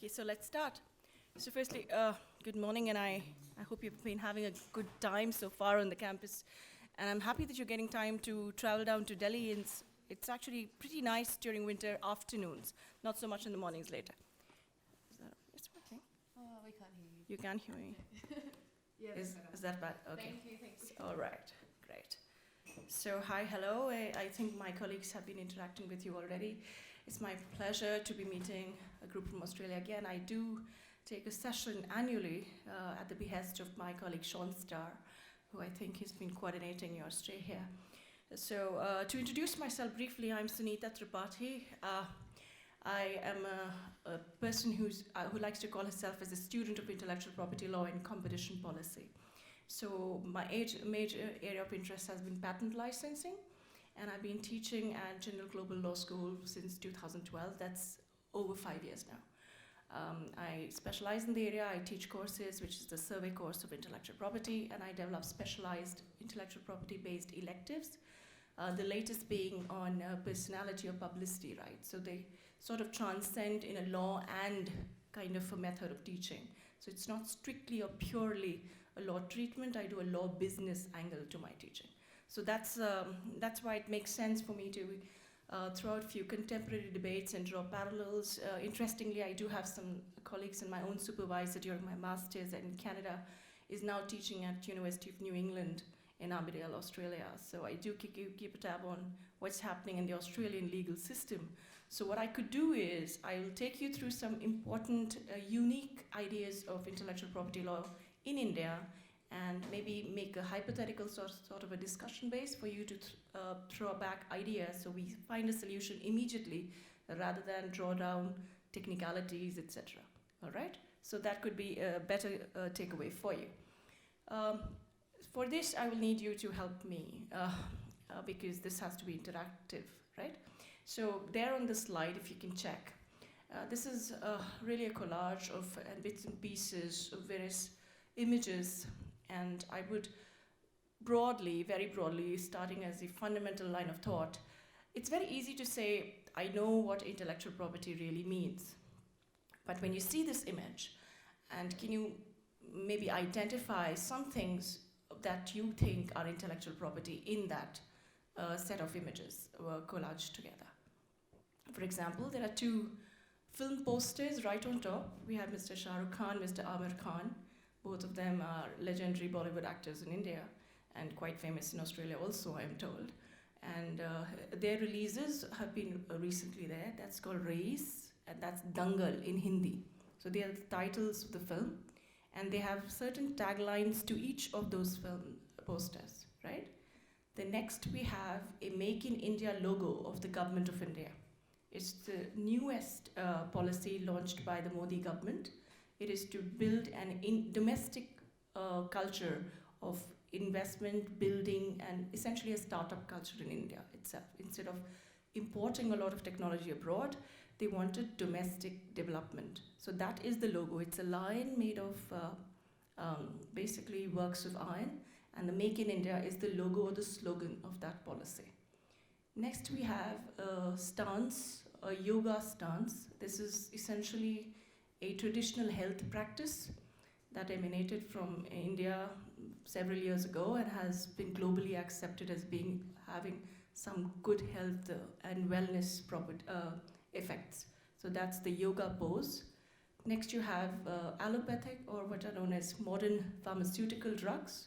Okay, so let's start. So firstly, good morning, and I hope you've been having a good time so far on the campus. And I'm happy that you're getting time to travel down to Delhi. And it's actually pretty nice during winter afternoons, not so much in the mornings later. It's working. We can't hear you. You can hear me. Yeah, Is that bad? Okay. Thank you. All right, great. So hi, hello. I think my colleagues have been interacting with you already. It's my pleasure to be meeting a group from Australia again. I do take a session annually at the behest of my colleague Sean Starr, who I think has been coordinating your stay here. So to introduce myself briefly, I'm Sunita Tripathi. I am a person who likes to call herself as a student of intellectual property law and competition policy. So my major area of interest has been patent licensing, and I've been teaching at General Global Law School since 2012. That's over 5 years now. I specialize in the area. I teach courses, which is the survey course of intellectual property, and I develop specialized intellectual property-based electives, the latest being on personality or publicity rights. So they sort of transcend in a law and kind of a method of teaching. So it's not strictly or purely a law treatment. I do a law business angle to my teaching. So that's why it makes sense for me to throw out a few contemporary debates and draw parallels. Interestingly, I do have some colleagues, and my own supervisor during my master's in Canada is now teaching at University of New England in Aberdeen, Australia. So I do keep a tab on what's happening in the Australian legal system. So what I could do is I will take you through some important, unique ideas of intellectual property law in India, and maybe make a hypothetical sort of a discussion base for you to throw back ideas so we find a solution immediately rather than draw down technicalities, etc. All right? So that could be a better takeaway for you. For this, I will need you to help me because this has to be interactive, right? So there on the slide, if you can check, this is really a collage of bits and pieces of various images, and I would broadly, very broadly, starting as a fundamental line of thought, it's very easy to say, I know what intellectual property really means. But when you see this image, and can you maybe identify some things that you think are intellectual property in that set of images collaged together? For example, there are two film posters right on top. We have Mr. Shah Rukh Khan, Mr. Amir Khan. Both of them are legendary Bollywood actors in India and quite famous in Australia also, I am told. And their releases have been recently there. That's called Race, and that's Dangal in Hindi. So they are the titles of the film, and they have certain taglines to each of those film posters, right? The next we have a Make in India logo of the Government of India. It's the newest policy launched by the Modi government. It is to build an domestic culture of investment, building, and essentially a startup culture in India itself. Instead of importing a lot of technology abroad, they wanted domestic development. So that is the logo. It's a lion made of basically works of iron, and the Make in India is the logo or the slogan of that policy. Next we have a stance, a yoga stance. This is essentially a traditional health practice that emanated from India several years ago and has been globally accepted as having some good health and wellness effects. So that's the yoga pose. Next you have allopathic, or what are known as modern pharmaceutical drugs.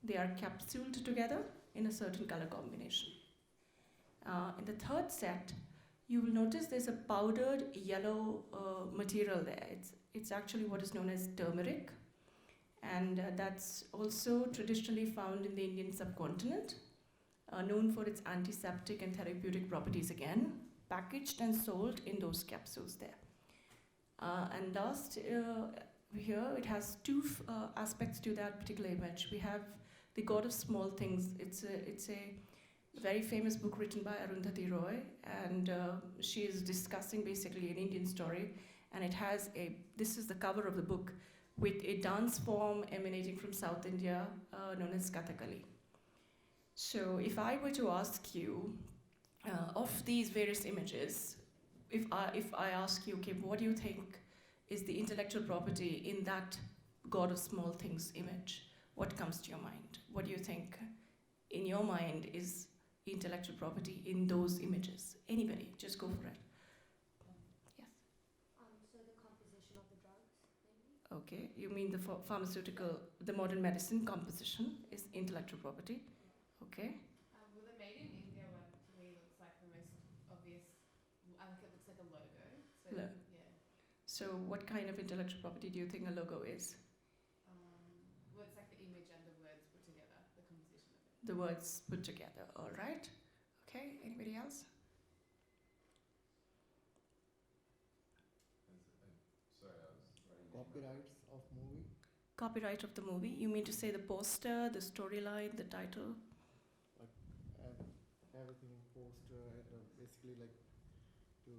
They are capsuled together in a certain color combination. In the third set, you will notice there's a powdered yellow material there. It's actually what is known as turmeric, and that's also traditionally found in the Indian subcontinent, known for its antiseptic and therapeutic properties again, packaged and sold in those capsules there. And last, here it has two aspects to that particular image. We have the God of Small Things. It's a very famous book written by Arundhati Roy, and she is discussing basically an Indian story, and it has this is the cover of the book, with a dance form emanating from South India known as Kathakali. So if I were to ask you, of these various images, if I ask you, okay, what do you think is the intellectual property in that God of small things image? What comes to your mind? What do you think in your mind is intellectual property in those images? Anybody, just go for it. Yes. So the composition of the drugs, maybe? Okay, you mean the pharmaceutical, the modern medicine composition is intellectual property? Okay. Well, the Made in India one to me looks like the most obvious. I think it looks like a logo. So Yeah. So what kind of intellectual property do you think a logo is? Well, it's like the image and the words put together, the composition of it. The words put together, all right. Okay, anybody else? Sorry, I was writing down. Copyrights of movie. Copyright of the movie, you mean to say the poster, the storyline, the title? Everything poster and basically like to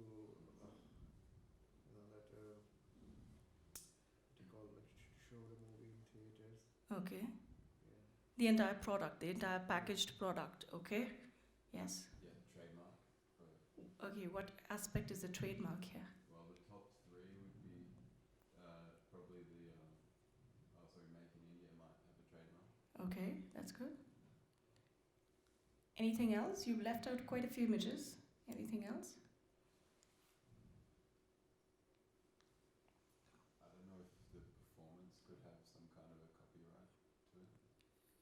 what you call like show the movie in theaters. Okay. Yeah. The entire product, the entire packaged product, okay? Yes. Yeah, trademark. Okay, what aspect is a trademark here? Well, the top three would be probably the Make in India might have a trademark. Okay, that's good. Anything else? You've left out quite a few images. Anything else? I don't know if the performance could have some kind of a copyright to it.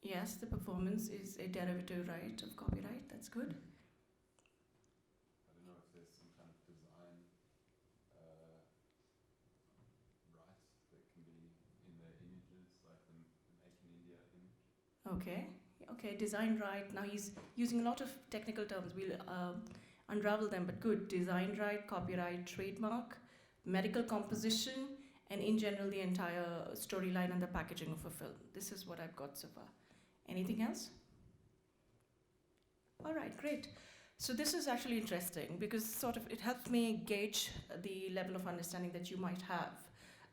Yes, the performance is a derivative right of copyright. That's good. I don't know if there's some kind of design rights that can be in the images, like the Make in India image. Okay. Okay, design right. Now he's using a lot of technical terms. We'll unravel them, but good. Design right, copyright, trademark, medical composition, and in general the entire storyline and the packaging of a film. This is what I've got so far. Anything else? All right, great. So this is actually interesting because sort of it helps me gauge the level of understanding that you might have.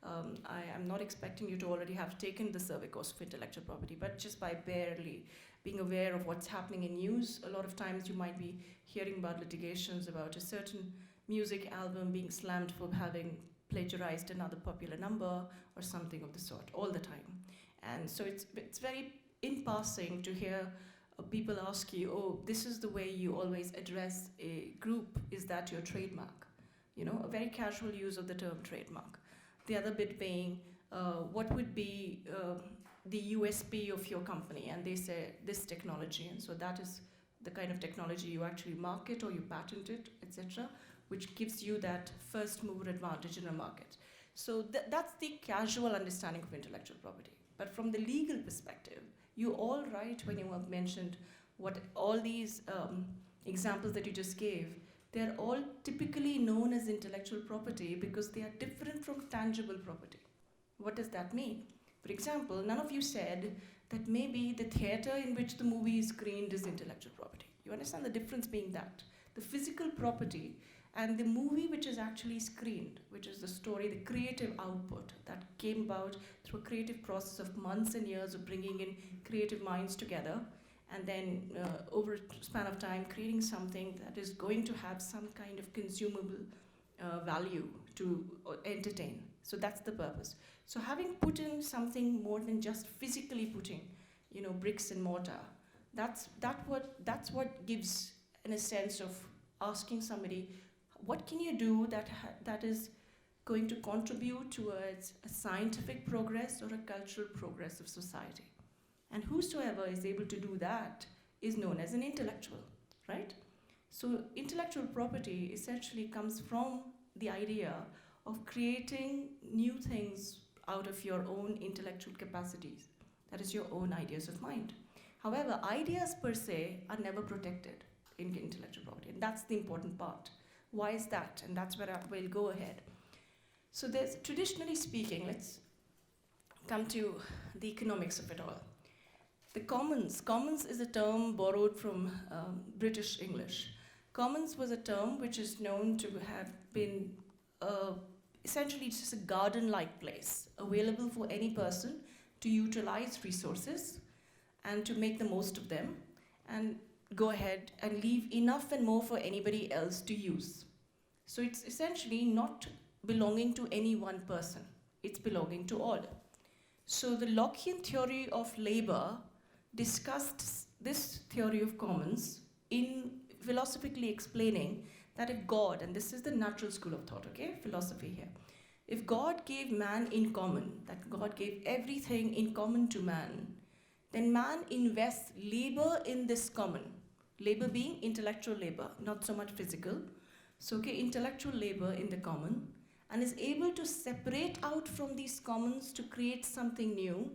I am not expecting you to already have taken the survey course of intellectual property, but just by barely being aware of what's happening in news, a lot of times you might be hearing about litigations about a certain music album being slammed for having plagiarized another popular number or something of the sort all the time. And so it's very in passing to hear people ask you, oh, this is the way you always address a group, is that your trademark? You know, a very casual use of the term trademark. The other bit being, what would be the USP of your company? And they say this technology, and so that is the kind of technology you actually market or you patent it, etc., which gives you that first mover advantage in a market. So that's the casual understanding of intellectual property. But from the legal perspective, you all right when you have mentioned what all these examples that you just gave, they're all typically known as intellectual property because they are different from tangible property. What does that mean? For example, none of you said that maybe the theater in which the movie is screened is intellectual property. You understand the difference being that? The physical property and the movie which is actually screened, which is the story, the creative output that came about through a creative process of months and years of bringing in creative minds together, and then over a span of time creating something that is going to have some kind of consumable value to entertain. So that's the purpose. So having put in something more than just physically putting, bricks and mortar, that's what gives in a sense of asking somebody, what can you do that is going to contribute towards a scientific progress or a cultural progress of society? And whosoever is able to do that is known as an intellectual, right? So intellectual property essentially comes from the idea of creating new things out of your own intellectual capacities. That is your own ideas of mind. However, ideas per se are never protected in intellectual property, and that's the important part. Why is that? And that's where I will go ahead. So there's, traditionally speaking, let's come to the economics of it all. The commons is a term borrowed from British English. Commons was a term which is known to have been essentially just a garden-like place available for any person to utilize resources and to make the most of them and go ahead and leave enough and more for anybody else to use. So it's essentially not belonging to any one person. It's belonging to all. So the Lockean theory of labor discussed this theory of commons in philosophically explaining that if God, and this is the natural school of thought, okay, philosophy here, if God gave man in common, that God gave everything in common to man, then man invests labor in this common. Labor being intellectual labor, not so much physical. So, okay, intellectual labor in the common, and is able to separate out from these commons to create something new.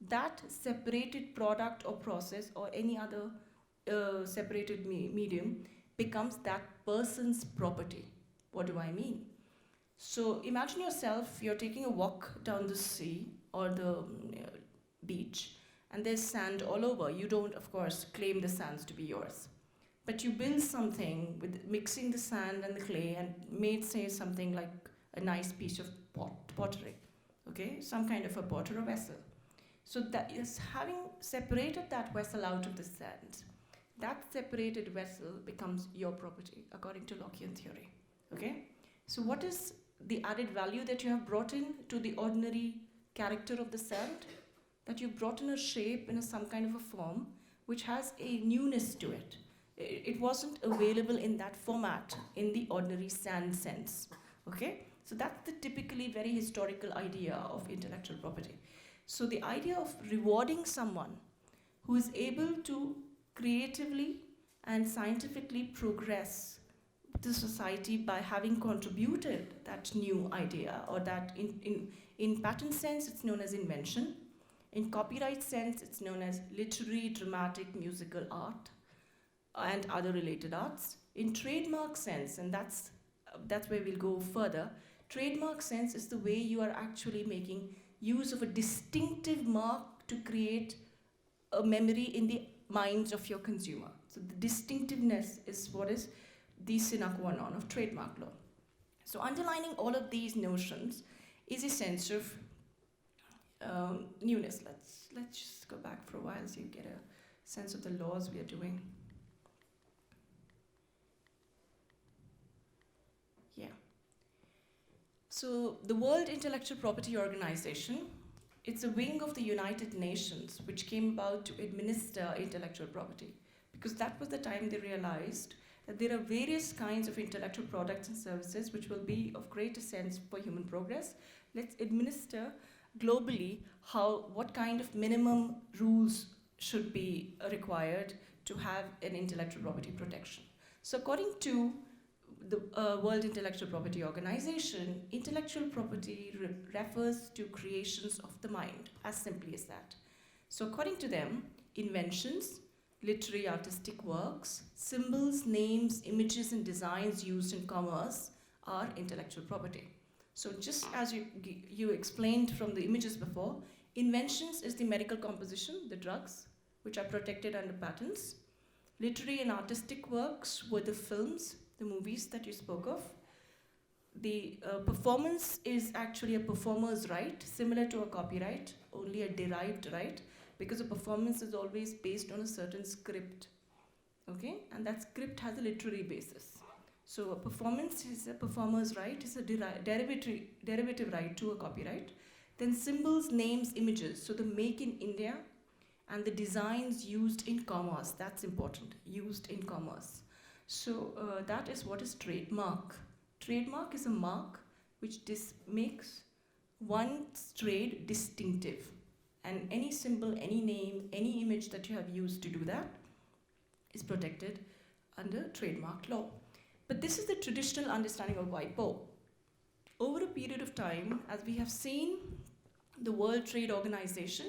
That separated product or process or any other separated medium becomes that person's property. What do I mean? So imagine yourself, you're taking a walk down the sea or the beach, and there's sand all over. You don't, of course, claim the sands to be yours. But you build something with mixing the sand and the clay and made, say, something like a nice piece of pottery, okay? Some kind of a pot or a vessel. So that is having separated that vessel out of the sand, that separated vessel becomes your property, according to Lockean theory, okay? So what is the added value that you have brought in to the ordinary character of the sand? That you brought in a shape, in some kind of a form, which has a newness to it. It wasn't available in that format in the ordinary sand sense, okay? So that's the typically very historical idea of intellectual property. So the idea of rewarding someone who is able to creatively and scientifically progress the society by having contributed that new idea, or that in patent sense it's known as invention. In copyright sense it's known as literary, dramatic, musical art and other related arts. In trademark sense, and that's where we'll go further, trademark sense is the way you are actually making use of a distinctive mark to create a memory in the minds of your consumer. So the distinctiveness is what is the sine qua non of trademark law. So underlining all of these notions is a sense of newness. Let's just go back for a while so you get a sense of the laws we are doing. Yeah. So the World Intellectual Property Organization, it's a wing of the United Nations which came about to administer intellectual property, because that was the time they realized that there are various kinds of intellectual products and services which will be of greater sense for human progress. Let's administer globally what kind of minimum rules should be required to have an intellectual property protection. So according to the World Intellectual Property Organization, intellectual property refers to creations of the mind, as simply as that. So according to them, inventions, literary artistic works, symbols, names, images, and designs used in commerce are intellectual property. So just as you explained from the images before, inventions is the medical composition, the drugs, which are protected under patents. Literary and artistic works were the films, the movies that you spoke of. The performance is actually a performer's right, similar to a copyright, only a derived right, because a performance is always based on a certain script, okay? And that script has a literary basis. So a performance is a performer's right, it's a derivative right to a copyright. Then symbols, names, images, so the make in India and the designs used in commerce, that's important, used in commerce. So that is what is trademark. Trademark is a mark which makes one's trade distinctive. And any symbol, any name, any image that you have used to do that is protected under trademark law. But this is the traditional understanding of WIPO. Over a period of time, as we have seen the World Trade Organization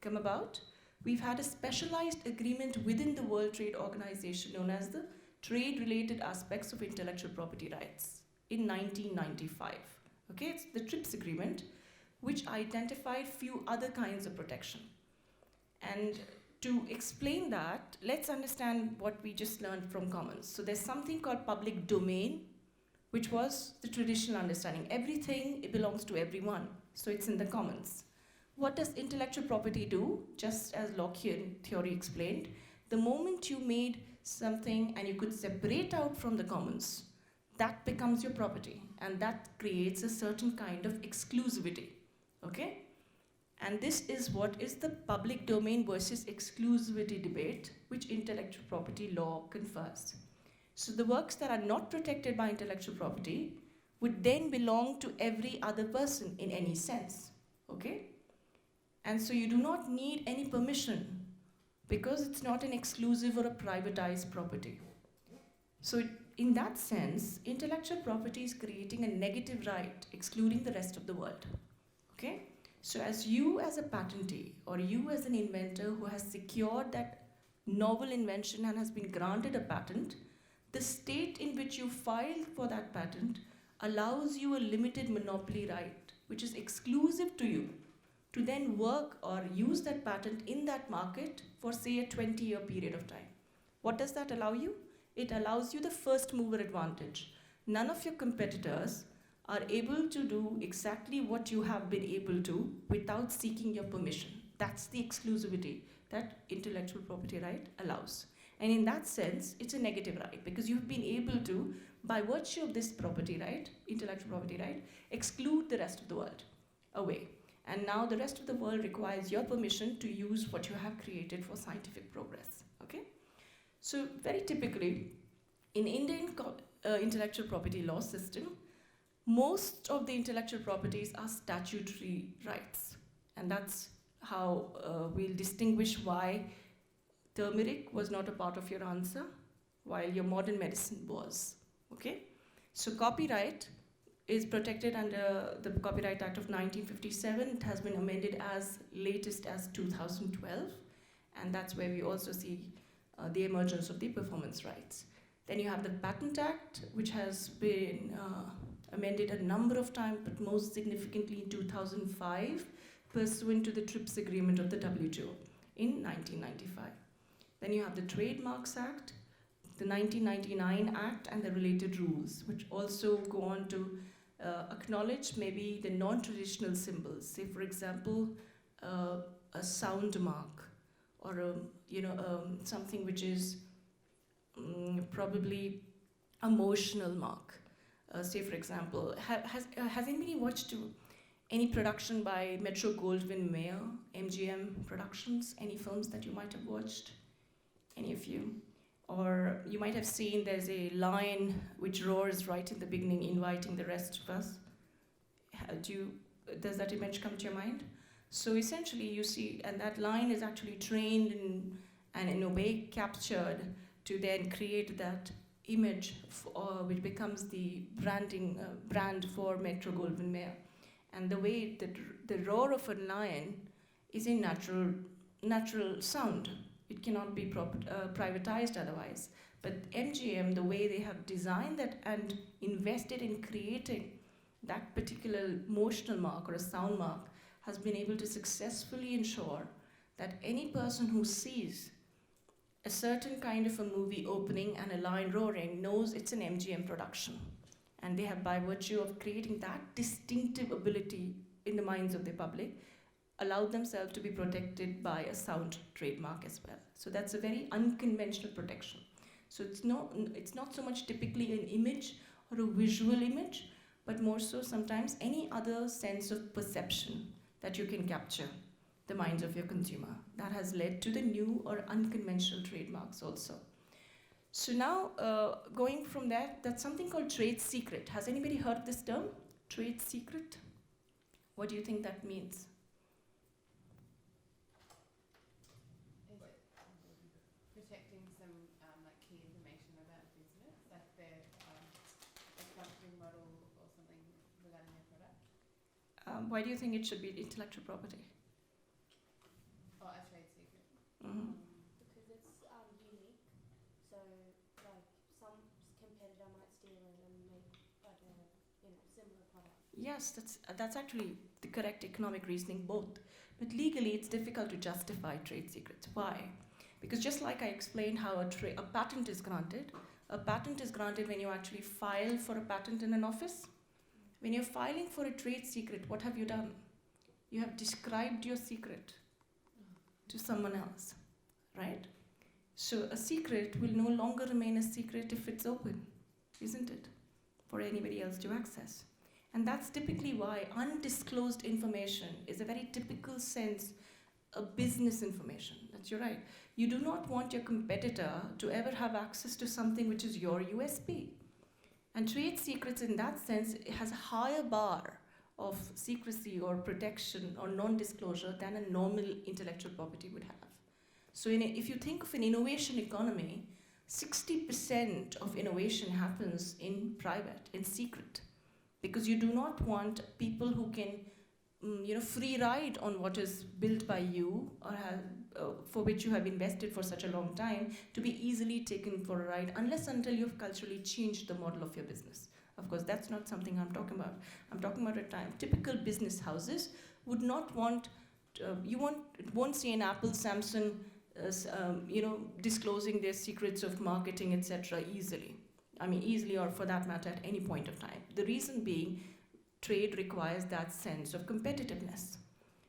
come about, we've had a specialized agreement within the World Trade Organization known as the Trade-Related Aspects of Intellectual Property Rights in 1995. Okay, it's the TRIPS agreement, which identified few other kinds of protection. And to explain that, let's understand what we just learned from commons. So there's something called public domain, which was the traditional understanding. Everything, it belongs to everyone, so it's in the commons. What does intellectual property do? Just as Lockean theory explained, the moment you made something and you could separate out from the commons, that becomes your property, and that creates a certain kind of exclusivity. Okay? And this is what is the public domain versus exclusivity debate which intellectual property law confers. So the works that are not protected by intellectual property would then belong to every other person in any sense. Okay? And so you do not need any permission because it's not an exclusive or a privatized property. So in that sense, intellectual property is creating a negative right, excluding the rest of the world. Okay? So as you as a patentee or you as an inventor who has secured that novel invention and has been granted a patent, the state in which you filed for that patent allows you a limited monopoly right, which is exclusive to you, to then work or use that patent in that market for, say, a 20-year period of time. What does that allow you? It allows you the first mover advantage. None of your competitors are able to do exactly what you have been able to without seeking your permission. That's the exclusivity that intellectual property right allows. And in that sense, it's a negative right because you've been able to, by virtue of this property right, intellectual property right, exclude the rest of the world away. And now the rest of the world requires your permission to use what you have created for scientific progress. Okay? So very typically, in Indian intellectual property law system, most of the intellectual properties are statutory rights. And that's how we'll distinguish why turmeric was not a part of your answer, while your modern medicine was. Okay? So copyright is protected under the Copyright Act of 1957. It has been amended as latest as 2012. And that's where we also see the emergence of the performance rights. Then you have the Patent Act, which has been amended a number of times, but most significantly in 2005, pursuant to the TRIPS agreement of the WTO in 1995. Then you have the Trademarks Act, the 1999 Act, and the related rules, which also go on to acknowledge maybe the non-traditional symbols. Say, for example, a sound mark, or something which is probably a motional mark. Say, for example, has anybody watched any production by Metro Goldwyn Mayer, MGM Productions? Any films that you might have watched? Any of you? Or you might have seen there's a lion which roars right in the beginning, inviting the rest of us. Does that image come to your mind? So essentially you see, and that lion is actually trained and in a way captured to then create that image which becomes the brand for Metro Goldwyn Mayer. And the way the roar of a lion is a natural sound. It cannot be privatized otherwise. But MGM, the way they have designed that and invested in creating that particular motional mark or a sound mark, has been able to successfully ensure that any person who sees a certain kind of a movie opening and a lion roaring knows it's an MGM production. And they have, by virtue of creating that distinctive ability in the minds of the public, allowed themselves to be protected by a sound trademark as well. So that's a very unconventional protection. So it's not so much typically an image or a visual image, but more so sometimes any other sense of perception that you can capture the minds of your consumer. That has led to the new or unconventional trademarks also. So now, going from that, that's something called trade secret. Has anybody heard this term? Trade secret? What do you think that means? Is it protecting some like key information about a business, like their accounting model or something regarding their product? Why do you think it should be intellectual property? Or a trade secret? Mm-hmm. Because it's unique. So like some competitor might steal it and make like a similar product. Yes, that's actually the correct economic reasoning, both. But legally, it's difficult to justify trade secrets. Why? Because just like I explained how a patent is granted when you actually file for a patent in an office. When you're filing for a trade secret, what have you done? You have described your secret to someone else, right? So a secret will no longer remain a secret if it's open, isn't it? for anybody else to access. And that's typically why undisclosed information is a very typical sense of business information. That's you're right. You do not want your competitor to ever have access to something which is your USP. And trade secrets in that sense, it has a higher bar of secrecy or protection or non-disclosure than a normal intellectual property would have. So if you think of an innovation economy, 60% of innovation happens in private, in secret, because you do not want people who can free ride on what is built by you or for which you have invested for such a long time to be easily taken for a ride until you've culturally changed the model of your business. Of course, that's not something I'm talking about. I'm talking about a time. Typical business houses would not want, won't see an Apple, Samsung, disclosing their secrets of marketing, etc. easily. Easily or for that matter at any point of time. The reason being, trade requires that sense of competitiveness.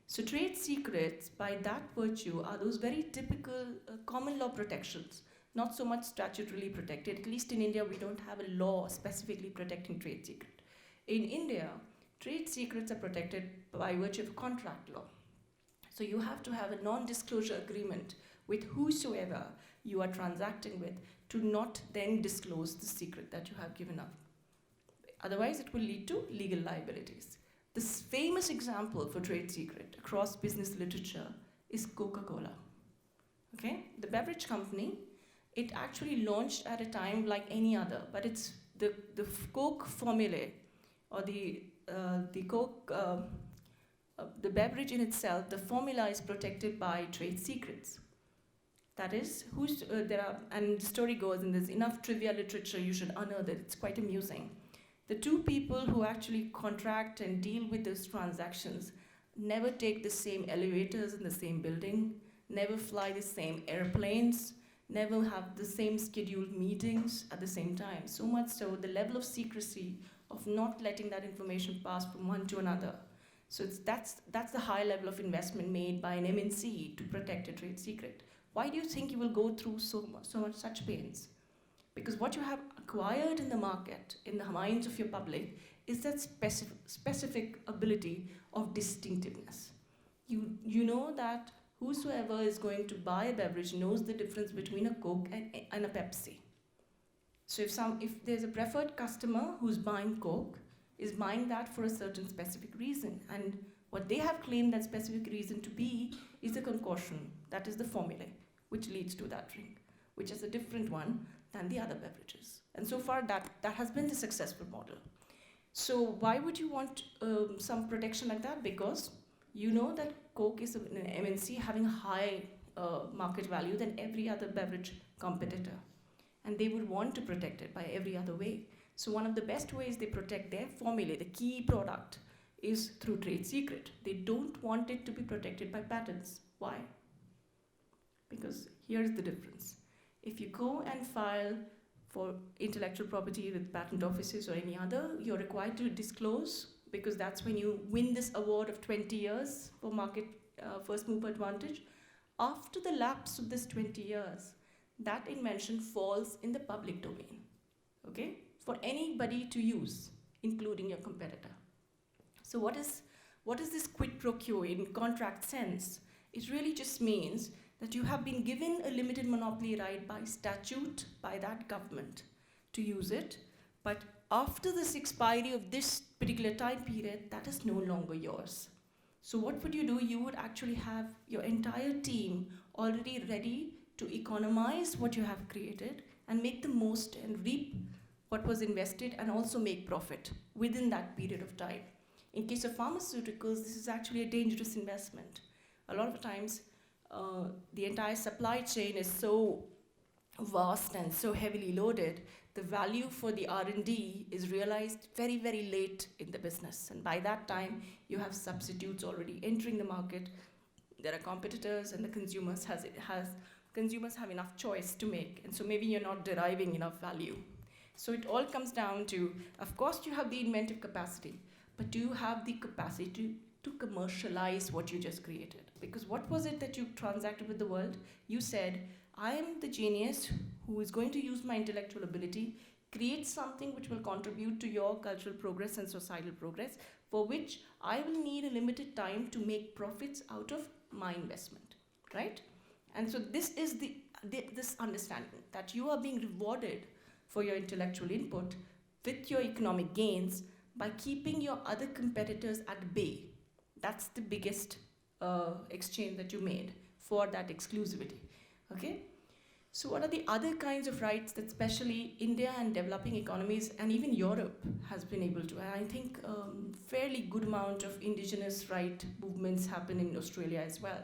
So trade secrets, by that virtue, are those very typical common law protections, not so much statutorily protected. At least in India, we don't have a law specifically protecting trade secret. In India, trade secrets are protected by virtue of contract law. So you have to have a non-disclosure agreement with whosoever you are transacting with to not then disclose the secret that you have given up. Otherwise, it will lead to legal liabilities. This famous example for trade secret across business literature is Coca-Cola. Okay? The beverage company, it actually launched at a time like any other, but it's the Coke formulae or the Coke, the beverage in itself, the formula is protected by trade secrets. That is, and the story goes, and there's enough trivia literature you should unearth it, it's quite amusing. The two people who actually contract and deal with those transactions never take the same elevators in the same building, never fly the same airplanes, never have the same scheduled meetings at the same time. So much so, the level of secrecy of not letting that information pass from one to another. So that's the high level of investment made by an MNC to protect a trade secret. Why do you think you will go through so much such pains? Because what you have acquired in the market, in the minds of your public, is that specific ability of distinctiveness. You know that whosoever is going to buy a beverage knows the difference between a Coke and a Pepsi. So if there's a preferred customer who's buying Coke, is buying that for a certain specific reason. And what they have claimed that specific reason to be is a concoction, that is the formula, which leads to that drink, which is a different one than the other beverages. And so far, that has been the successful model. So why would you want some protection like that? Because you know that Coke is an MNC having a high market value than every other beverage competitor. And they would want to protect it by every other way. So one of the best ways they protect their formula, the key product, is through trade secret. They don't want it to be protected by patents. Why? Because here's the difference. If you go and file for intellectual property with patent offices or any other, you're required to disclose, because that's when you win this award of 20 years for market first mover advantage. After the lapse of this 20 years, that invention falls in the public domain, okay? For anybody to use, including your competitor. So what is this quid pro quo in contract sense? It really just means that you have been given a limited monopoly right by statute, by that government, to use it, but after this expiry of this particular time period, that is no longer yours. So what would you do? You would actually have your entire team already ready to economize what you have created and make the most and reap what was invested and also make profit within that period of time. In case of pharmaceuticals, this is actually a dangerous investment. A lot of times, the entire supply chain is so vast and so heavily loaded, the value for the R&D is realized very, very late in the business. And by that time, you have substitutes already entering the market. There are competitors, and the consumers have enough choice to make. And so maybe you're not deriving enough value. So it all comes down to, of course, you have the inventive capacity, but do you have the capacity to commercialize what you just created? Because what was it that you transacted with the world? You said, I am the genius who is going to use my intellectual ability create something which will contribute to your cultural progress and societal progress, for which I will need a limited time to make profits out of my investment, right? And so this is this understanding that you are being rewarded for your intellectual input with your economic gains by keeping your other competitors at bay. That's the biggest exchange that you made for that exclusivity, okay? So what are the other kinds of rights that especially India and developing economies and even Europe has been able to? And I think fairly good amount of indigenous right movements happen in Australia as well.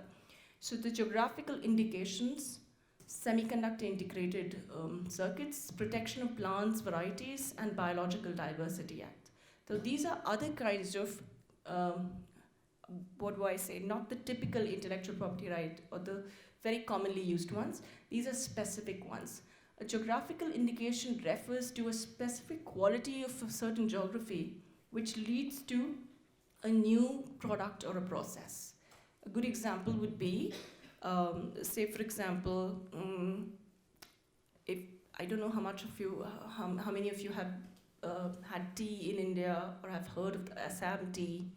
So the geographical indications, semiconductor integrated circuits, protection of plants, varieties, and biological diversity act. So these are other kinds of, what do I say, not the typical intellectual property right or the very commonly used ones. These are specific ones. A geographical indication refers to a specific quality of a certain geography which leads to a new product or a process. A good example would be, say for example, if I don't know how much of you, how many of you have had tea in India or have heard of the Assam tea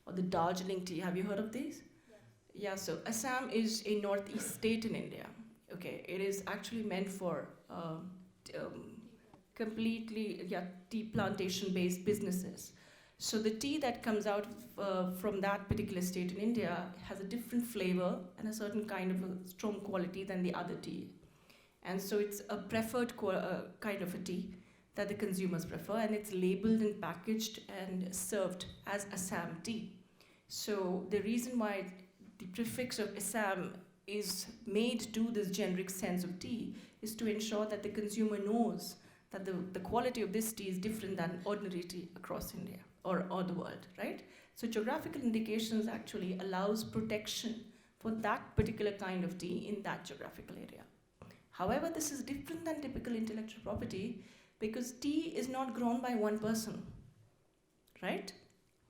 or the Darjeeling tea. Have you heard of these? Yeah, so Assam is a northeast state in India. Okay, it is actually meant for completely tea plantation-based businesses. So the tea that comes out from that particular state in India has a different flavor and a certain kind of a strong quality than the other tea. And so it's a preferred kind of a tea that the consumers prefer, and it's labeled and packaged and served as Assam tea. So the reason why the prefix of Assam is made to this generic sense of tea is to ensure that the consumer knows that the quality of this tea is different than ordinary tea across India or the world, right? So geographical indications actually allows protection for that particular kind of tea in that geographical area. However, this is different than typical intellectual property because tea is not grown by one person, right?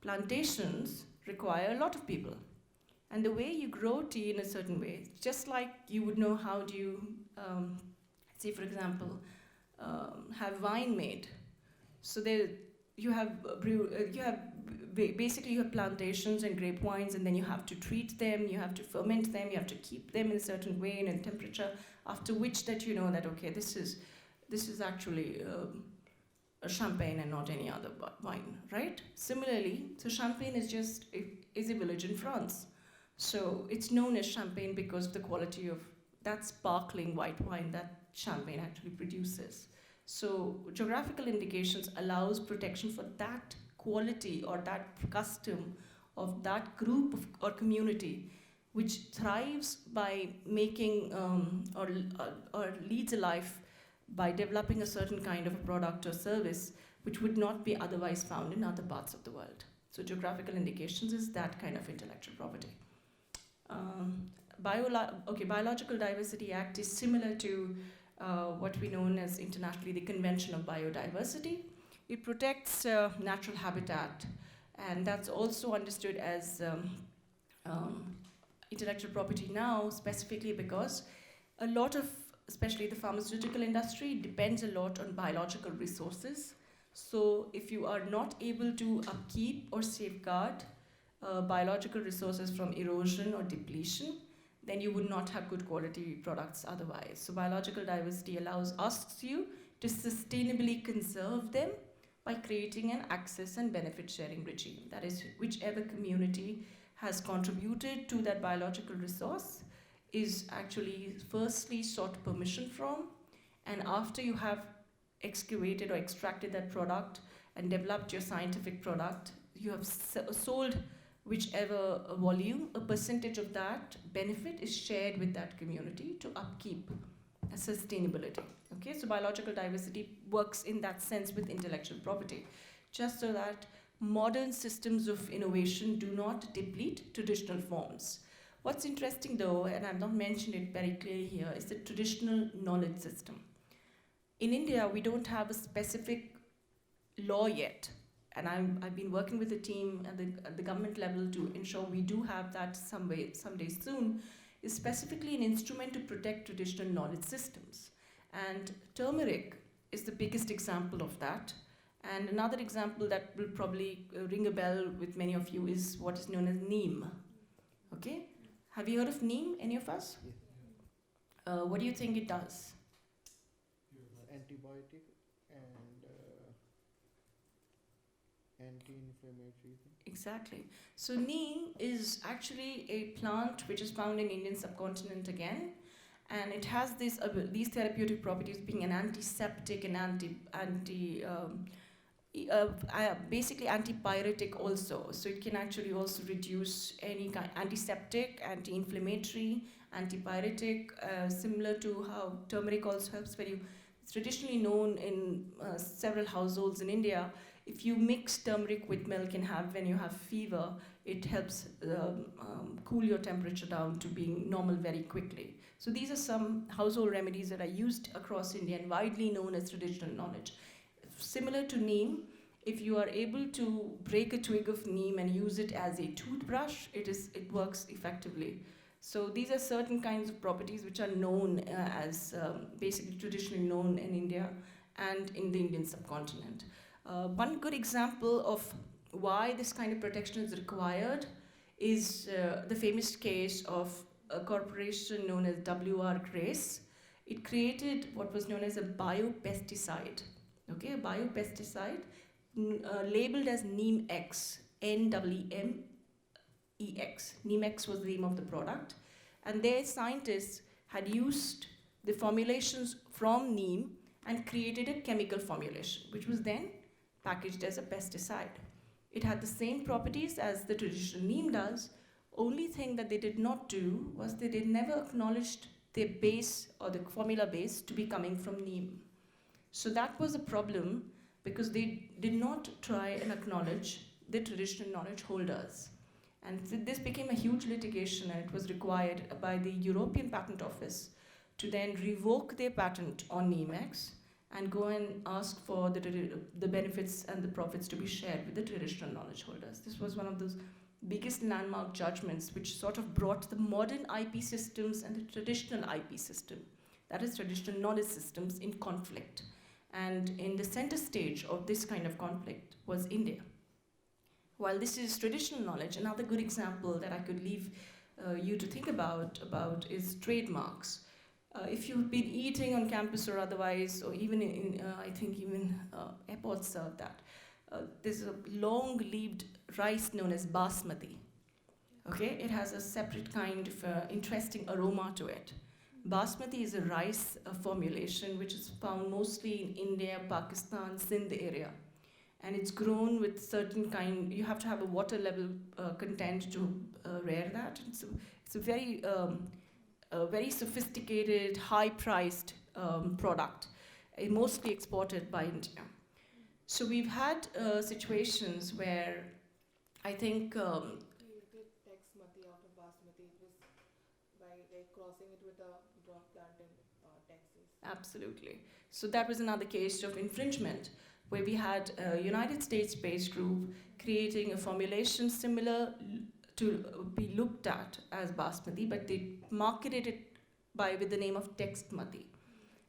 Plantations require a lot of people. And the way you grow tea in a certain way, just like you would know how do you, say for example, have wine made. So you have basically you have plantations and grape wines, and then you have to treat them, you have to ferment them, you have to keep them in a certain way and in temperature. After which that you know that okay, this is actually a champagne and not any other wine, right? Similarly, so Champagne is a village in France. So it's known as Champagne because of the quality of that sparkling white wine that Champagne actually produces. So geographical indications allows protection for that quality or that custom of that group or community which thrives by making or leads a life by developing a certain kind of a product or service which would not be otherwise found in other parts of the world. So geographical indications is that kind of intellectual property. Biological Diversity Act is similar to what we know as internationally the Convention of Biodiversity. It protects natural habitat, and that's also understood as intellectual property now, specifically because a lot of, especially the pharmaceutical industry, depends a lot on biological resources. So if you are not able to upkeep or safeguard biological resources from erosion or depletion, then you would not have good quality products otherwise. So biological diversity asks you to sustainably conserve them by creating an access and benefit sharing regime. That is, whichever community has contributed to that biological resource is actually firstly sought permission from, and after you have excavated or extracted that product and developed your scientific product, you have sold whichever volume, a percentage of that benefit is shared with that community to upkeep sustainability. Okay, so biological diversity works in that sense with intellectual property, just so that modern systems of innovation do not deplete traditional forms. What's interesting though, and I've not mentioned it very clearly here, is the traditional knowledge system. In India, we don't have a specific law yet, and I've been working with the team at the government level to ensure we do have that someday soon, is specifically an instrument to protect traditional knowledge systems. And turmeric is the biggest example of that. And another example that will probably ring a bell with many of you is what is known as neem. Okay? Have you heard of neem, any of us? Yeah. What do you think it does? Antibiotic and anti-inflammatory thing. Exactly. So neem is actually a plant which is found in Indian subcontinent again, and it has these therapeutic properties, being an antiseptic and basically antipyretic also. So it can actually also reduce any kind antiseptic, anti-inflammatory, antipyretic, similar to how turmeric also helps. It's traditionally known in several households in India. If you mix turmeric with milk and have when you have fever, it helps cool your temperature down to being normal very quickly. So these are some household remedies that are used across India and widely known as traditional knowledge. Similar to neem, if you are able to break a twig of neem and use it as a toothbrush, it works effectively. So these are certain kinds of properties which are known as basically traditionally known in India and in the Indian subcontinent. One good example of why this kind of protection is required is the famous case of a corporation known as W.R. Grace. It created what was known as a biopesticide. Okay, a biopesticide labeled as Neem-X, N-E-M-E-X. Neem-X was the name of the product. And their scientists had used the formulations from neem and created a chemical formulation, which was then packaged as a pesticide. It had the same properties as the traditional neem does. Only thing that they did not do was they never acknowledged their base or the formula base to be coming from neem. So that was a problem because they did not try and acknowledge the traditional knowledge holders. And this became a huge litigation, and it was required by the European Patent Office to then revoke their patent on Neem-X and go and ask for the benefits and the profits to be shared with the traditional knowledge holders. This was one of those biggest landmark judgments which sort of brought the modern IP systems and the traditional IP system, that is traditional knowledge systems, in conflict. And in the center stage of this kind of conflict was India. While this is traditional knowledge, another good example that I could leave you to think about is trademarks. If you've been eating on campus or otherwise, or even I think even airports serve that, there's a long-leaved rice known as basmati. Okay, it has a separate kind of interesting aroma to it. Basmati is a rice formulation which is found mostly in India, Pakistan, Sindh area. And it's grown with certain kind, you have to have a water level content to rear that. It's a very sophisticated, high-priced product, mostly exported by India. So we've had situations where I think We did Texmati out of Basmati. It was by crossing it with a drop plant in Texas. absolutely. So that was another case of infringement, where we had a United States-based group creating a formulation similar to be looked at as Basmati, but they marketed it with the name of Texmati.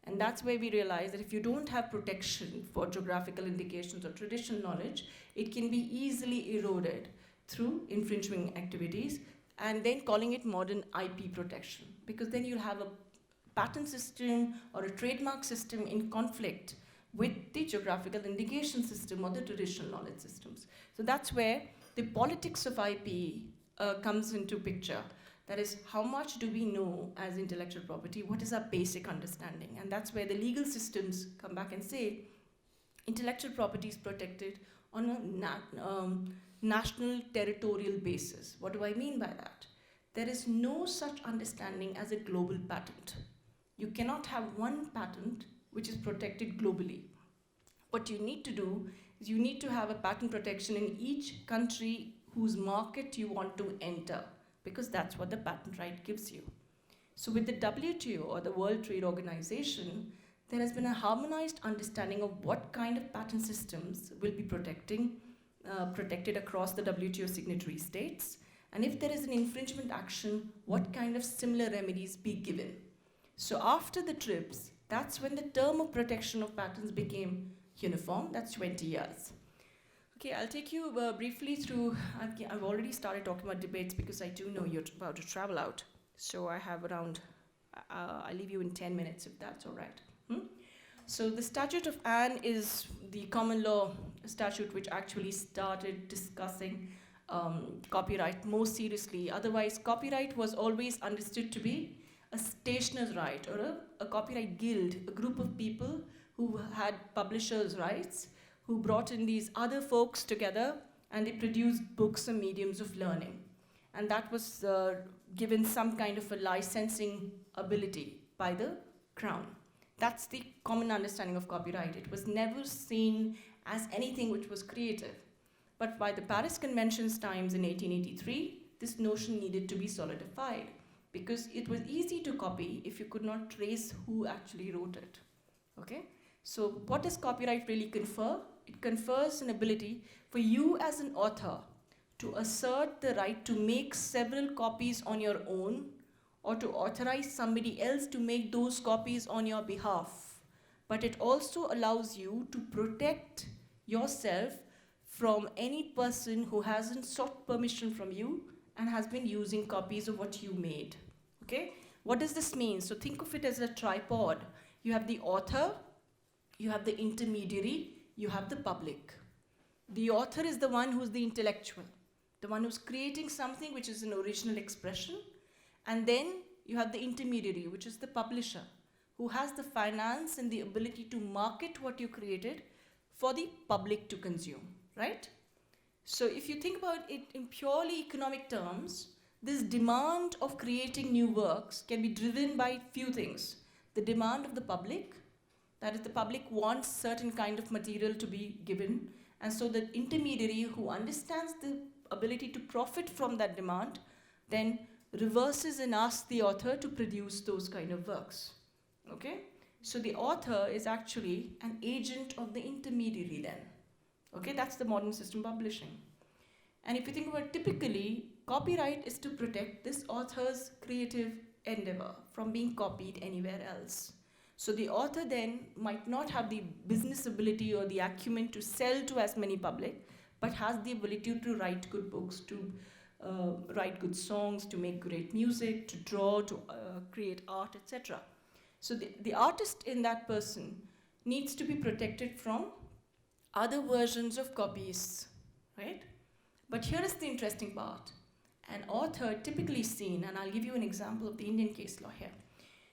And that's where we realized that if you don't have protection for geographical indications or traditional knowledge, it can be easily eroded through infringement activities, and then calling it modern IP protection, because then you'll have a patent system or a trademark system in conflict with the geographical indication system or the traditional knowledge systems. So that's where the politics of IP comes into picture. That is, how much do we know as intellectual property? What is our basic understanding? And that's where the legal systems come back and say, intellectual property is protected on a national territorial basis. What do I mean by that? There is no such understanding as a global patent. You cannot have one patent which is protected globally. What you need to do is you need to have a patent protection in each country whose market you want to enter, because that's what the patent right gives you. So with the WTO, or the World Trade Organization, there has been a harmonized understanding of what kind of patent systems will be protected across the WTO signatory states, and if there is an infringement action, what kind of similar remedies be given. So after the TRIPS, That's when the term of protection of patents became uniform. That's 20 years. Okay, I'll take you briefly through, I've already started talking about debates because I do know you're about to travel out. So I have around, I'll leave you in 10 minutes if that's all right. So the Statute of Anne is the common law statute which actually started discussing copyright more seriously. Otherwise, copyright was always understood to be a stationer's right, or a copyright guild, a group of people who had publishers' rights, who brought in these other folks together, and they produced books and mediums of learning. And that was given some kind of a licensing ability by the Crown. That's the common understanding of copyright. It was never seen as anything which was creative. But by the Paris Convention's times in 1883, this notion needed to be solidified, because it was easy to copy if you could not trace who actually wrote it. Okay? So what does copyright really confer? It confers an ability for you as an author to assert the right to make several copies on your own, or to authorize somebody else to make those copies on your behalf. But it also allows you to protect yourself from any person who hasn't sought permission from you and has been using copies of what you made. Okay? What does this mean? So think of it as a tripod. You have the author, you have the intermediary, you have the public. The author is the one who's the intellectual, the one who's creating something which is an original expression. And then you have the intermediary, which is the publisher, who has the finance and the ability to market what you created for the public to consume, right? So if you think about it in purely economic terms, this demand of creating new works can be driven by few things. The demand of the public, that is, the public wants certain kind of material to be given, and so the intermediary who understands the ability to profit from that demand then reverses and asks the author to produce those kind of works. Okay? So the author is actually an agent of the intermediary then. Okay, that's the modern system publishing. And if you think about it, typically, copyright is to protect this author's creative endeavor from being copied anywhere else. So the author then might not have the business ability or the acumen to sell to as many public, but has the ability to write good books, to write good songs, to make great music, to draw, to create art, etc. So the artist in that person needs to be protected from other versions of copies, right? But here is the interesting part. An author typically seen, and I'll give you an example of the Indian case law here.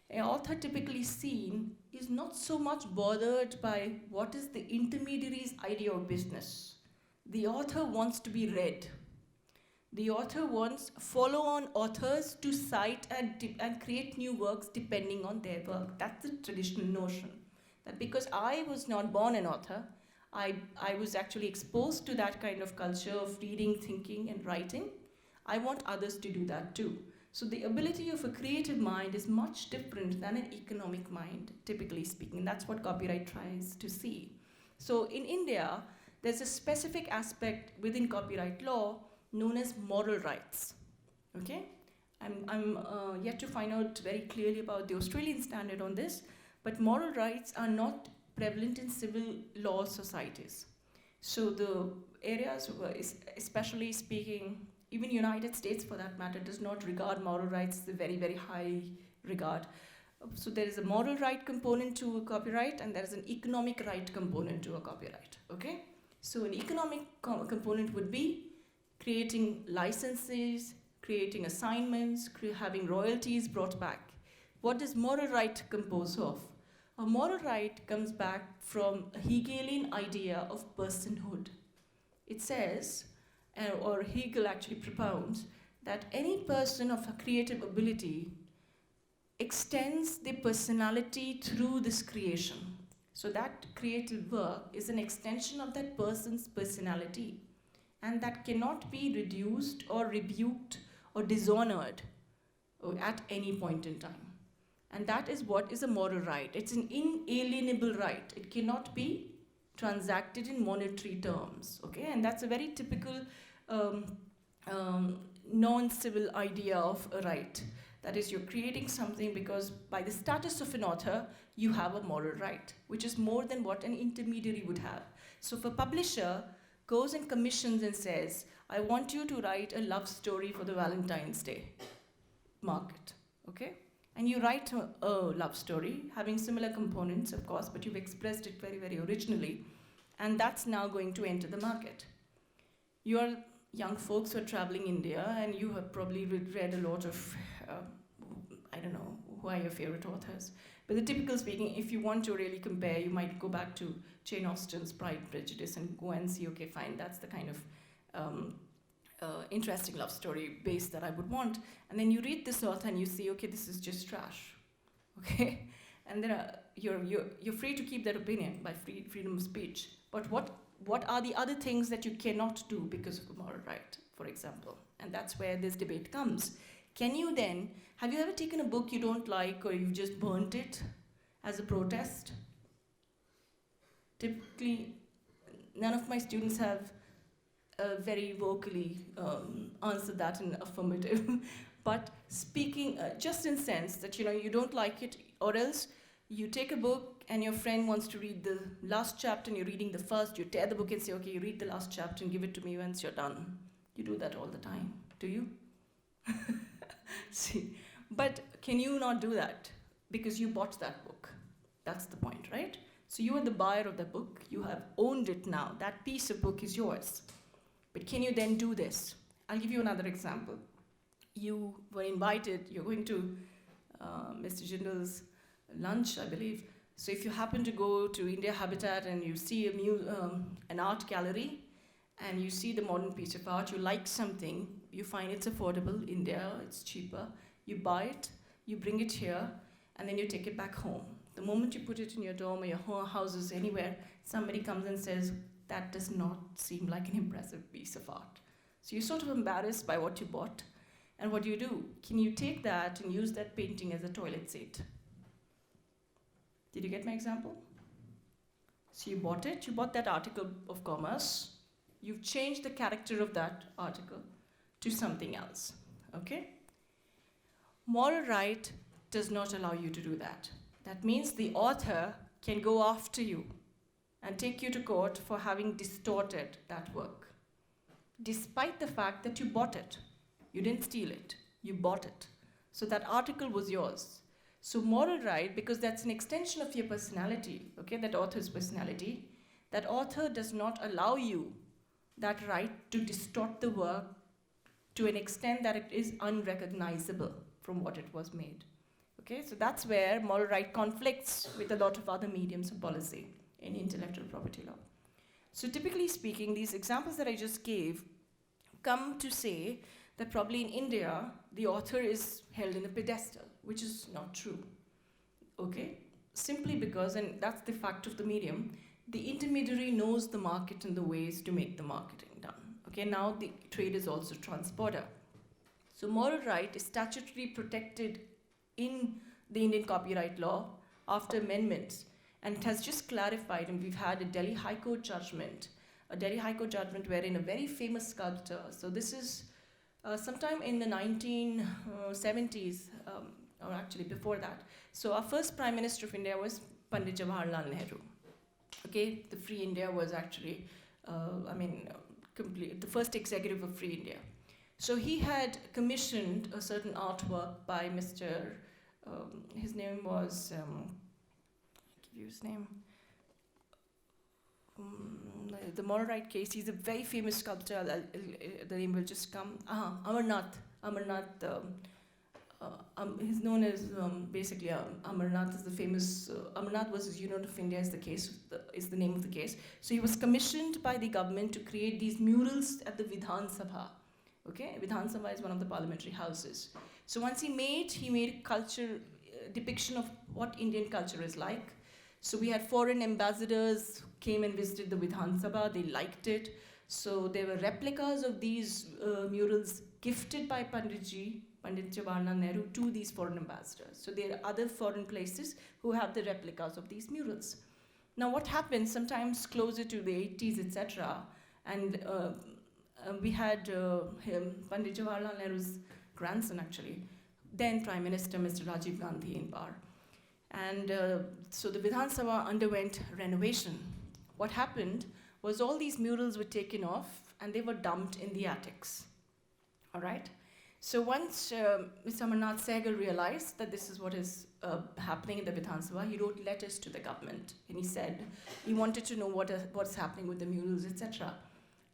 An author typically seen is not so much bothered by what is the intermediary's idea of business. The author wants to be read. The author wants follow-on authors to cite and create new works depending on their work. That's the traditional notion. That because I was not born an author, I was actually exposed to that kind of culture of reading, thinking, and writing. I want others to do that too. So the ability of a creative mind is much different than an economic mind, typically speaking. That's what copyright tries to see. So in India, there's a specific aspect within copyright law known as moral rights. Okay? I'm yet to find out very clearly about the Australian standard on this, but moral rights are not prevalent in civil law societies. So the areas, especially speaking, even United States for that matter, does not regard moral rights as a very, very high regard. So there is a moral right component to a copyright, and there is an economic right component to a copyright, okay? So an economic component would be creating licenses, creating assignments, having royalties brought back. What does moral right compose of? A moral right comes back from a Hegelian idea of personhood. It says, or Hegel actually propounds, that any person of a creative ability extends their personality through this creation. So that creative work is an extension of that person's personality, and that cannot be reduced or rebuked or dishonored at any point in time. And that is what is a moral right. It's an inalienable right. It cannot be transacted in monetary terms, okay? And that's a very typical non-civil idea of a right, That is, you're creating something because by the status of an author, you have a moral right, which is more than what an intermediary would have. So if a publisher goes and commissions and says, I want you to write a love story for the Valentine's Day market, okay? And you write a love story, having similar components, of course, but you've expressed it very, very originally, and that's now going to enter the market. You're young folks who are traveling India, and you have probably read a lot of, I don't know, who are your favorite authors? But the typical speaking, if you want to really compare, you might go back to Jane Austen's Pride and Prejudice and go and see, okay, fine, that's the kind of interesting love story base that I would want. And then you read this author and you see, okay, this is just trash, okay? And then you're free to keep that opinion by freedom of speech. But what are the other things that you cannot do because of a moral right, for example? And that's where this debate comes. Can you then, have you ever taken a book you don't like or you've just burnt it as a protest? Typically, none of my students have very vocally answered that in affirmative. But speaking just in sense that, you don't like it, or else you take a book and your friend wants to read the last chapter and you're reading the first, you tear the book and say, okay, you read the last chapter and give it to me once you're done. You do that all the time, do you? See, but can you not do that? Because you bought that book. That's the point, right? So you are the buyer of the book. You have owned it now. That piece of book is yours. But can you then do this? I'll give you another example. You were invited, you're going to Mr. Jindal's lunch, I believe. So if you happen to go to India Habitat and you see an art gallery, and you see the modern piece of art, you like something, you find it's affordable, India, it's cheaper, you buy it, you bring it here, and then you take it back home. The moment you put it in your dorm or your houses, anywhere, somebody comes and says, that does not seem like an impressive piece of art. So you're sort of embarrassed by what you bought, and what do you do? Can you take that and use that painting as a toilet seat? Did you get my example? So you bought it, you bought that article of commerce, you've changed the character of that article to something else, okay? Moral right does not allow you to do that. That means the author can go after you and take you to court for having distorted that work, despite the fact that you bought it. You didn't steal it, you bought it. So that article was yours. So moral right, because that's an extension of your personality, okay, that author's personality, that author does not allow you that right to distort the work to an extent that it is unrecognizable from what it was made. Okay, so that's where moral right conflicts with a lot of other mediums of policy in intellectual property law. So typically speaking, these examples that I just gave come to say that probably in India, the author is held in a pedestal, which is not true, okay? Simply because, and that's the fact of the medium, the intermediary knows the market and the ways to make the marketing done. Okay, now the trade is also transborder. So moral right is statutorily protected in the Indian copyright law after amendments, and it has just clarified, and we've had a Delhi High Court judgment wherein a very famous sculptor, so this is sometime in the 1970s, or actually before that. So our first Prime Minister of India was Pandit Jawaharlal Nehru. Okay, the Free India was actually, the first executive of Free India. So he had commissioned a certain artwork by Mr. His name was, I'll give you his name. The moral right case, he's a very famous sculptor, the name will just come. Amarnath. He's known as basically Amarnath is the famous, Amarnath versus Union of India is the name of the case. So he was commissioned by the government to create these murals at the Vidhan Sabha. Okay, Vidhan Sabha is one of the parliamentary houses. So once he made culture, depiction of what Indian culture is like. So we had foreign ambassadors came and visited the Vidhan Sabha, they liked it. So there were replicas of these murals gifted by Pandit Jawaharlal Nehru to these foreign ambassadors. So there are other foreign places who have the replicas of these murals. Now what happened sometimes closer to the 80s, etc., and we had Pandit Jawaharlal Nehru's grandson actually then Prime Minister Mr. Rajiv Gandhi in power. And so the Vidhan Sabha underwent renovation. What happened was all these murals were taken off and they were dumped in the attics. All right? So once Mr. Amarnath Sehgal realized that this is what is happening in the Vidhan Sabha, he wrote letters to the government and he said he wanted to know what's happening with the murals, etc.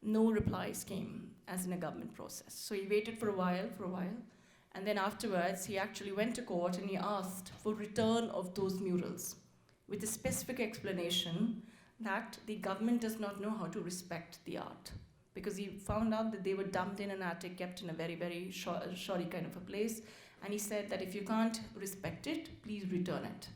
No replies came as in a government process. So he waited for a while, and then afterwards he actually went to court and he asked for return of those murals with a specific explanation that the government does not know how to respect the art. Because he found out that they were dumped in an attic, kept in a very, very shoddy kind of a place. And he said that if you can't respect it, please return it.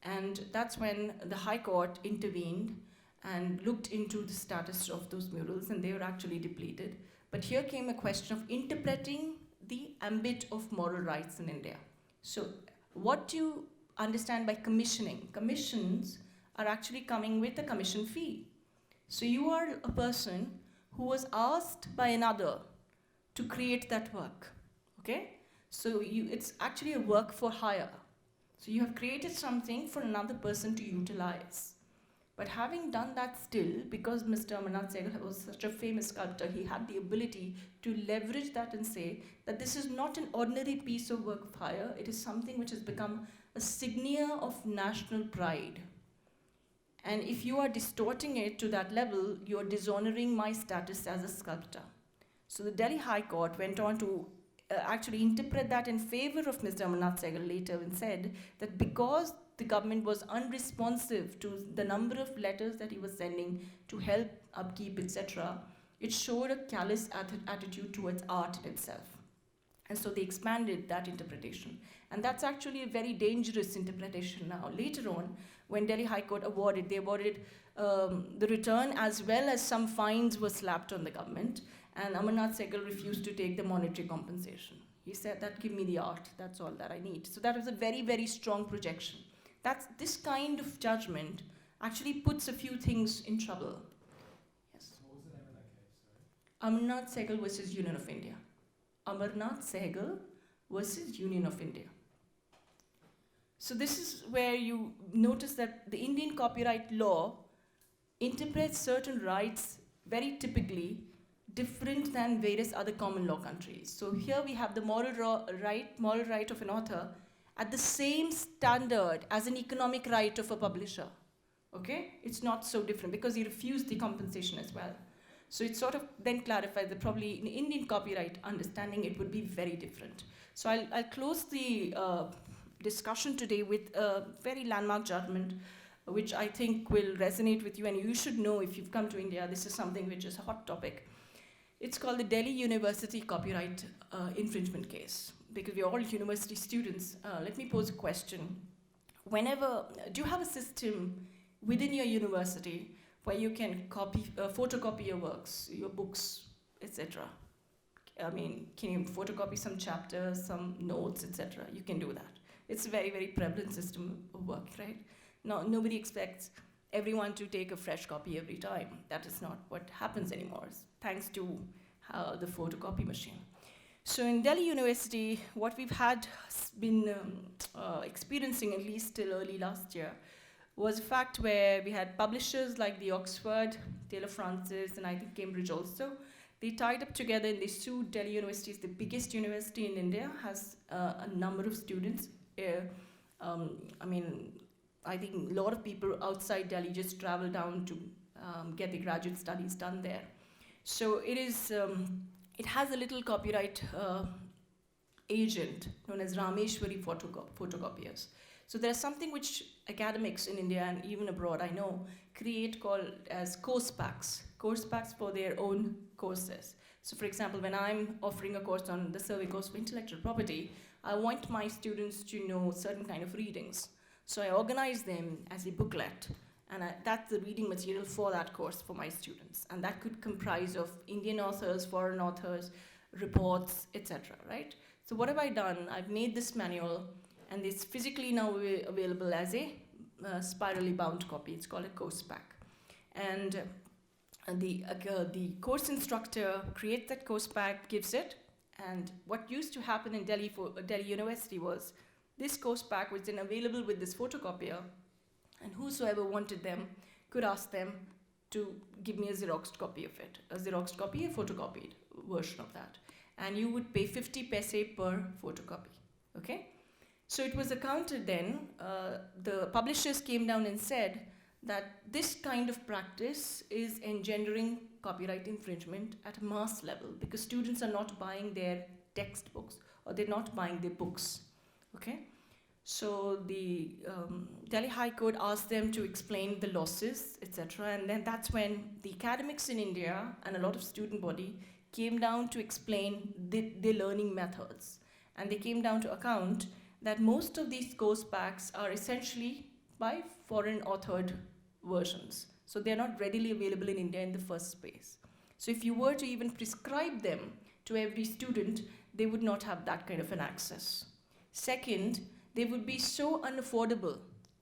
And that's when the High Court intervened and looked into the status of those murals, and they were actually depleted. But here came a question of interpreting the ambit of moral rights in India. So what do you understand by commissioning? Commissions are actually coming with a commission fee. So you are a person who was asked by another to create that work, okay? So it's actually a work for hire. So you have created something for another person to utilize. But having done that still, because Mr. Amarnath Sehgal was such a famous sculptor, he had the ability to leverage that and say that this is not an ordinary piece of work of hire, it is something which has become a signia of national pride. And if you are distorting it to that level, you are dishonoring my status as a sculptor. So the Delhi High Court went on to actually interpret that in favor of Mr. Amarnath Sehgal later and said that because the government was unresponsive to the number of letters that he was sending to help upkeep, etc., it showed a callous attitude towards art in itself. And so they expanded that interpretation. And that's actually a very dangerous interpretation now. Later on, when Delhi High Court awarded the return as well as some fines were slapped on the government, and Amarnath Sehgal refused to take the monetary compensation. He said that give me the art, that's all that I need. So that was a very, very strong projection. This kind of judgment actually puts a few things in trouble. Yes. What was the name of that case, sorry? Amarnath Sehgal versus Union of India. Amarnath Sehgal versus Union of India. So this is where you notice that the Indian copyright law interprets certain rights very typically different than various other common law countries. So here we have the moral right of an author at the same standard as an economic right of a publisher. Okay? It's not so different because he refused the compensation as well. So it sort of then clarifies that probably in Indian copyright understanding it would be very different. So I'll close the discussion today with a very landmark judgment which I think will resonate with you, and you should know if you've come to India, this is something which is a hot topic. It's called the Delhi University Copyright Infringement Case. Because we're all university students, let me pose a question. Do you have a system within your university where you can photocopy your works, your books, etc.? I mean, can you photocopy some chapters, some notes, etc.? You can do that. It's a very, very prevalent system of work, right? No, nobody expects everyone to take a fresh copy every time. That is not what happens anymore, thanks to the photocopy machine. So in Delhi University, what we've been experiencing, at least till early last year, was a fact where we had publishers like the Oxford, Taylor Francis, and I think Cambridge also. They tied up together and they sued Delhi University. It's the biggest university in India, has a number of students. I think a lot of people outside Delhi just travel down to get their graduate studies done there. So it has a little copyright agent known as Rameshwari photocopiers. So there's something which academics in India and even abroad, I know, create called as course packs for their own courses. So for example, when I'm offering a course on the survey course for intellectual property, I want my students to know certain kind of readings. So I organize them as a booklet, and that's the reading material for that course for my students. And that could comprise of Indian authors, foreign authors, reports, etc., right? So what have I done? I've made this manual, and it's physically now available as a spirally bound copy. It's called a course pack. And the course instructor creates that course pack, gives it, And what used to happen in Delhi for Delhi University was this course pack was then available with this photocopier, and whosoever wanted them could ask them to give me a Xeroxed copy of it, a Xeroxed copy, a photocopied version of that. And you would pay 50 paise per photocopy, okay? So it was accounted then, the publishers came down and said that this kind of practice is engendering copyright infringement at a mass level because students are not buying their textbooks or they're not buying their books, okay? So the Delhi High Court asked them to explain the losses, etc. And then that's when the academics in India and a lot of student body came down to explain the learning methods. And they came down to account that most of these course packs are essentially by foreign authored versions. So they're not readily available in India in the first place. So if you were to even prescribe them to every student, they would not have that kind of an access. Second, they would be so unaffordable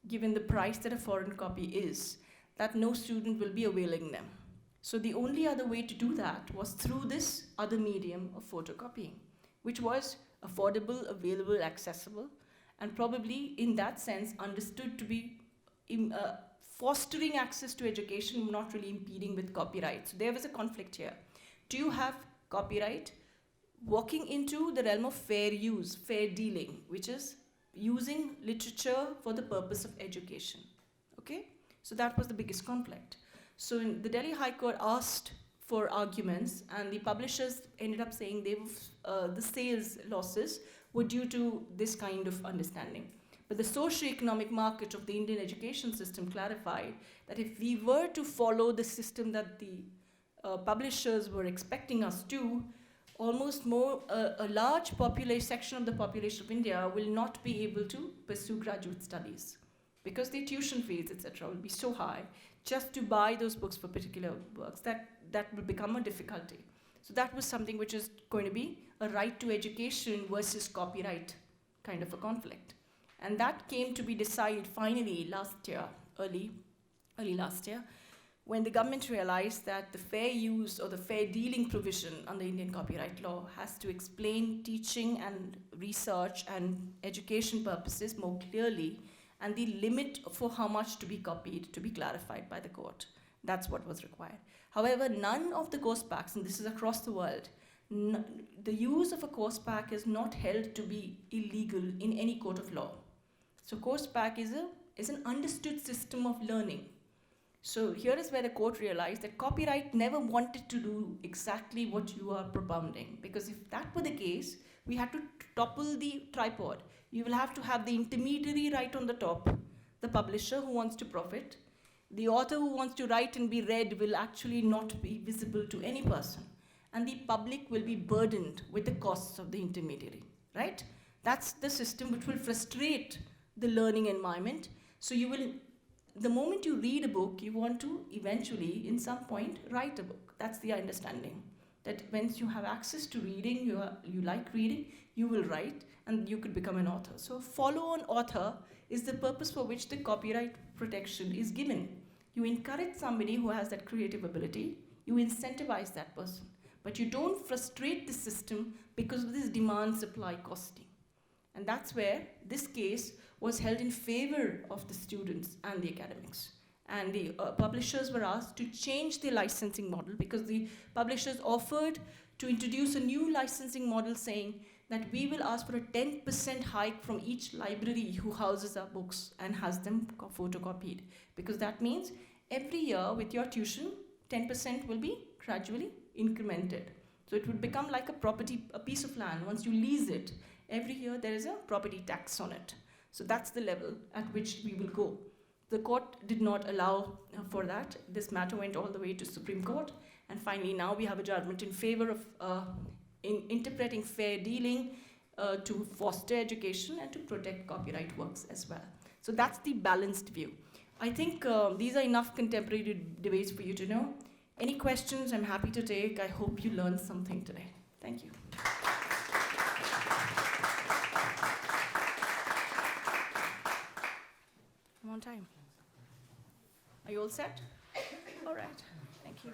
given the price that a foreign copy is that no student will be availing them. So the only other way to do that was through this other medium of photocopying, which was affordable, available, accessible, and probably in that sense understood to be fostering access to education, not really impeding with copyright. So there was a conflict here. Do you have copyright walking into the realm of fair use, fair dealing, which is using literature for the purpose of education, okay? So that was the biggest conflict. So the Delhi High Court asked for arguments, and the publishers ended up saying the sales losses were due to this kind of understanding. But the socio-economic market of the Indian education system clarified that if we were to follow the system that the publishers were expecting us to, almost a large section of the population of India will not be able to pursue graduate studies because the tuition fees, etc., will be so high just to buy those books for particular works that will become a difficulty. So that was something which is going to be a right to education versus copyright kind of a conflict. And that came to be decided finally last year, early last year, when the government realized that the fair use or the fair dealing provision under Indian copyright law has to explain teaching and research and education purposes more clearly, and the limit for how much to be copied to be clarified by the court. That's what was required. However, none of the course packs, and this is across the world, the use of a course pack is not held to be illegal in any court of law. So course pack is an understood system of learning. So here is where the court realized that copyright never wanted to do exactly what you are propounding, because if that were the case, we had to topple the tripod. You will have to have the intermediary right on the top, the publisher who wants to profit. The author who wants to write and be read will actually not be visible to any person. And the public will be burdened with the costs of the intermediary, right? That's the system which will frustrate the learning environment. So you will, the moment you read a book, you want to eventually, in some point, write a book. That's the understanding. That once you have access to reading, you like reading, you will write, and you could become an author. So follow-on author is the purpose for which the copyright protection is given. You encourage somebody who has that creative ability, you incentivize that person, but you don't frustrate the system because of this demand-supply costing. And that's where this case was held in favor of the students and the academics. And the publishers were asked to change the licensing model because the publishers offered to introduce a new licensing model saying that we will ask for a 10% hike from each library who houses our books and has them photocopied. Because that means every year with your tuition, 10% will be gradually incremented. So it would become like a property, a piece of land. Once you lease it, every year there is a property tax on it. So that's the level at which we will go. The court did not allow for that. This matter went all the way to Supreme Court. And finally, now we have a judgment in favor of interpreting fair dealing to foster education and to protect copyright works as well. So that's the balanced view. I think these are enough contemporary debates for you to know. Any questions, I'm happy to take. I hope you learned something today. Thank you. I'm on time. Are you all set? All right. Thank you.